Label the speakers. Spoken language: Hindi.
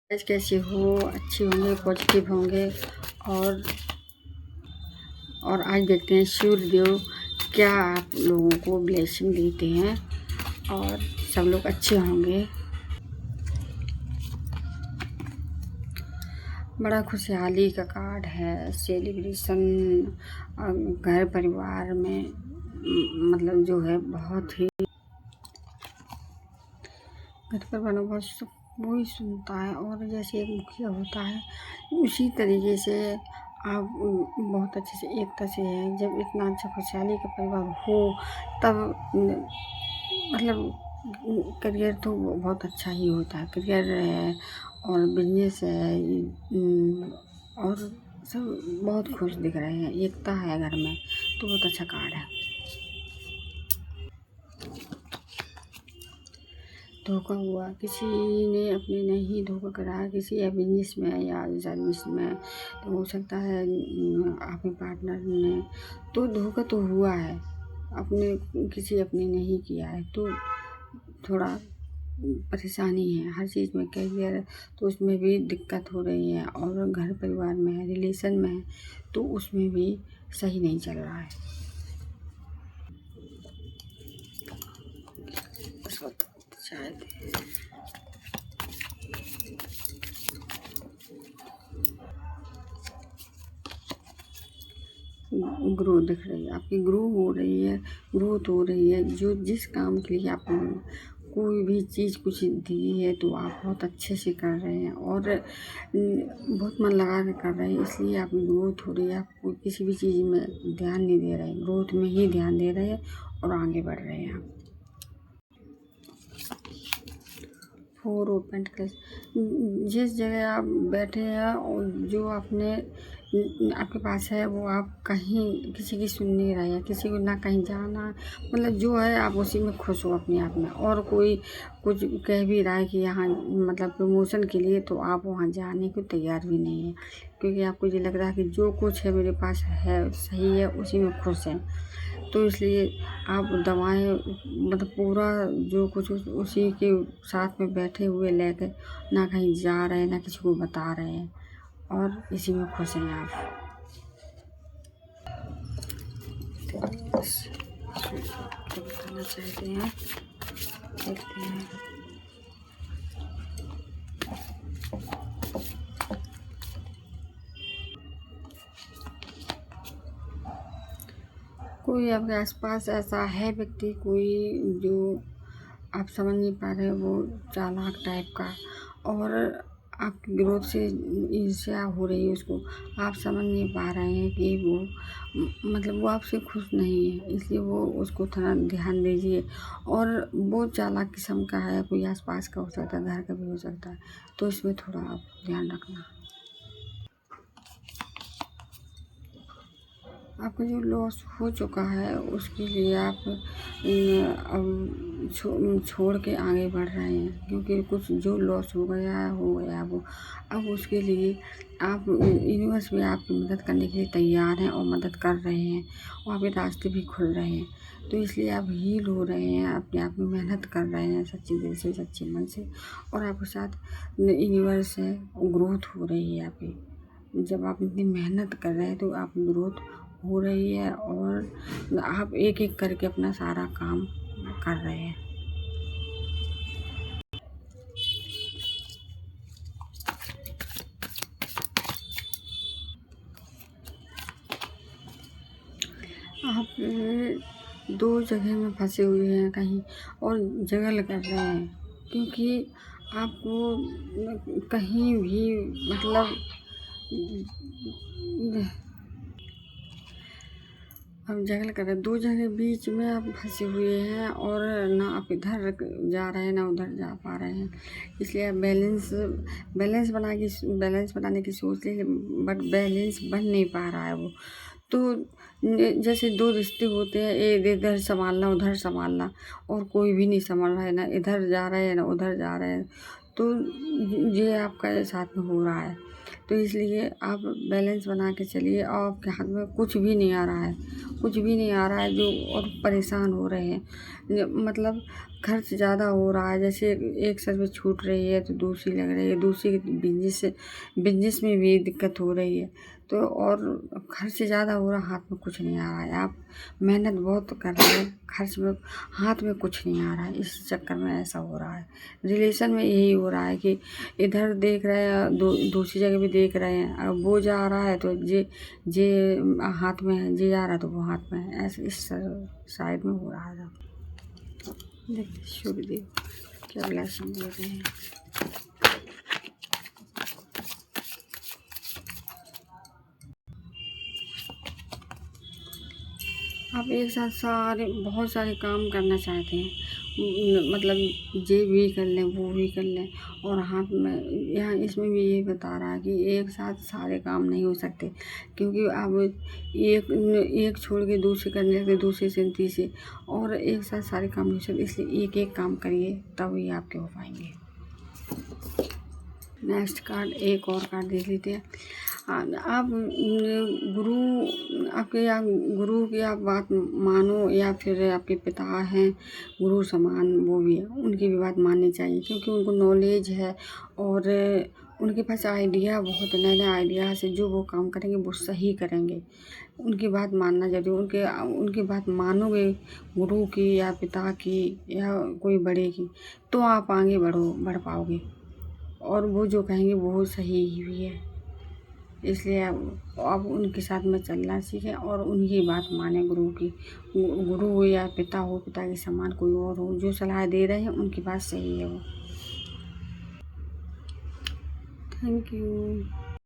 Speaker 1: आज कैसे हो? अच्छे होंगे, पॉजिटिव होंगे। और आज देखते हैं सूर्यदेव क्या आप लोगों को ब्लेसिंग देते हैं और सब लोग अच्छे होंगे। बड़ा खुशहाली का कार्ड है, सेलिब्रेशन घर परिवार में मतलब जो है बहुत ही घर पर बना बहुत सब वही सुनता है। और जैसे एक मुखिया होता है उसी तरीके से आप बहुत अच्छे से एकता से हैं। जब इतना अच्छा खुशहाली का परिवार हो तब मतलब करियर तो बहुत अच्छा ही होता है। करियर है और बिजनेस है और सब बहुत खुश दिख रहे हैं। एकता है घर में तो बहुत अच्छा कार्ड है। धोखा हुआ, किसी ने अपने नहीं धोखा करा, किसी या बिजनेस में या सर्विस में, तो हो सकता है आपके पार्टनर ने तो धोखा तो हुआ है, अपने किसी अपने नहीं किया है तो थोड़ा परेशानी है। हर चीज़ में करियर तो उसमें भी दिक्कत हो रही है और घर परिवार में है, रिलेशन में है तो उसमें भी सही नहीं चल रहा है। शायद ग्रो दिख रही है, आपकी ग्रो हो रही है, ग्रोथ हो रही है। जो जिस काम के लिए आपने कोई भी चीज़ कुछ दी है तो आप बहुत अच्छे से कर रहे हैं और बहुत मन लगा के कर रहे हैं, इसलिए आपकी ग्रोथ हो रही है। आप किसी भी चीज़ में ध्यान नहीं दे रहे हैं, ग्रोथ में ही ध्यान दे रहे हैं और आगे बढ़ रहे हैं आप। फोर ऑफ पेंटिकल्स, जिस जगह आप बैठे हैं और जो आपके पास है वो आप कहीं किसी की सुन नहीं रहे हैं, किसी को ना कहीं जाना, मतलब जो है आप उसी में खुश हो अपने आप में। और कोई कुछ कह भी रहा है कि यहाँ मतलब प्रमोशन के लिए तो आप वहाँ जाने को तैयार भी नहीं है, क्योंकि आपको ये लग रहा है कि जो कुछ है मेरे पास है सही है, उसी में खुश हैं। तो इसलिए आप दवाएं मतलब पूरा जो कुछ उसी के साथ में बैठे हुए लेके ना कहीं जा रहे हैं ना किसी को बता रहे हैं और इसी में खुश हैं आप। तो बताना चाहते हैं, देखते हैं। कोई आपके आसपास ऐसा है व्यक्ति, कोई जो आप समझ नहीं पा रहे, वो चालाक टाइप का और आपकी ग्रोथ से ईर्ष्या हो रही है, उसको आप समझ नहीं पा रहे हैं कि वो मतलब वो आपसे खुश नहीं है, इसलिए वो उसको थोड़ा ध्यान दीजिए। और वो चालाक किस्म का है, कोई आसपास का हो सकता है, घर का भी हो सकता है, तो इसमें थोड़ा आप ध्यान रखना। आपका जो लॉस हो चुका है उसके लिए आप अब छोड़ के आगे बढ़ रहे हैं, क्योंकि कुछ जो लॉस हो गया वो अब उसके लिए आप यूनिवर्स में आपकी मदद करने के लिए तैयार हैं और मदद कर रहे हैं और आपके रास्ते भी खुल रहे हैं। तो इसलिए आप हील हो रहे हैं, अपने आप में मेहनत कर रहे हैं सच्चे दिल से, सच्चे मन से, और आपके साथ यूनिवर्स है, ग्रोथ हो रही है आपकी। जब आप इतनी मेहनत कर रहे हैं तो आपकी ग्रोथ हो रही है और आप एक एक करके अपना सारा काम कर रहे हैं। आप दो जगह में फंसे हुए हैं कहीं और जगल कर रहे हैं, क्योंकि आपको कहीं भी मतलब अब जगल कर रहे हैं, दो जगह बीच में आप फंसे हुए हैं और ना आप इधर जा रहे हैं ना उधर जा पा रहे हैं। इसलिए आप बैलेंस बनाने की सोच लीजिए, बट बैलेंस बन नहीं पा रहा है वो। तो जैसे दो रिश्ते होते हैं, इधर संभालना उधर संभालना, और कोई भी नहीं संभाल रहा है, ना इधर जा रहे हैं ना उधर जा रहे हैं, तो ये आपका साथ में हो रहा है। तो इसलिए आप बैलेंस बना के चलिए और आपके हाथ में कुछ भी नहीं आ रहा है, कुछ भी नहीं आ रहा है जो और परेशान हो रहे हैं मतलब खर्च ज़्यादा हो रहा है, जैसे एक सर्विस छूट रही है तो दूसरी लग रही है, दूसरी बिजनेस में भी दिक्कत हो रही है, तो और खर्च ज़्यादा हो रहा है, हाथ में कुछ नहीं आ रहा है। आप मेहनत बहुत कर रहे हैं, खर्च में हाथ में कुछ नहीं आ रहा है, इस चक्कर में ऐसा हो रहा है। रिलेशन में यही हो रहा है कि इधर देख रहे हैं, दूसरी जगह भी देख रहे हैं, अब वो जा रहा है तो जे हाथ में है, जे जा रहा है तो वो हाथ में है, ऐसे इस साइड में हो रहा है। देखिए सूर्यदेव क्या लेसन दे रहे हैं। आप एक साथ बहुत सारे काम करना चाहते हैं, मतलब ये भी कर लें, वो भी कर लें, और हाथ में यहाँ इसमें भी ये बता रहा है कि एक साथ सारे काम नहीं हो सकते, क्योंकि अब एक छोड़ के दूसरे करने लगे, दूसरे से तीसरे, और एक साथ सारे काम नहीं हो सकते, इसलिए एक एक काम करिए तभी आपके हो पाएंगे। नेक्स्ट कार्ड, एक और कार्ड देख लेते हैं। आप गुरु आपके या गुरु की आप बात मानो, या फिर आपके पिता हैं गुरु समान, वो भी है, उनकी भी बात माननी चाहिए, क्योंकि उनको नॉलेज है और उनके पास आइडिया बहुत नए नए आइडिया से जो वो काम करेंगे वो सही करेंगे। उनकी बात मानना जरूरी, उनकी बात मानोगे गुरु की या पिता की या कोई बड़े की, तो आप आगे बढ़ पाओगे, और वो जो कहेंगे वो सही ही भी है। इसलिए अब उनके साथ में चलना सीखें और उनकी बात माने, गुरु हो या पिता हो, पिता के समान कोई और हो, जो सलाह दे रहे हैं उनकी बात सही है वो। Thank you.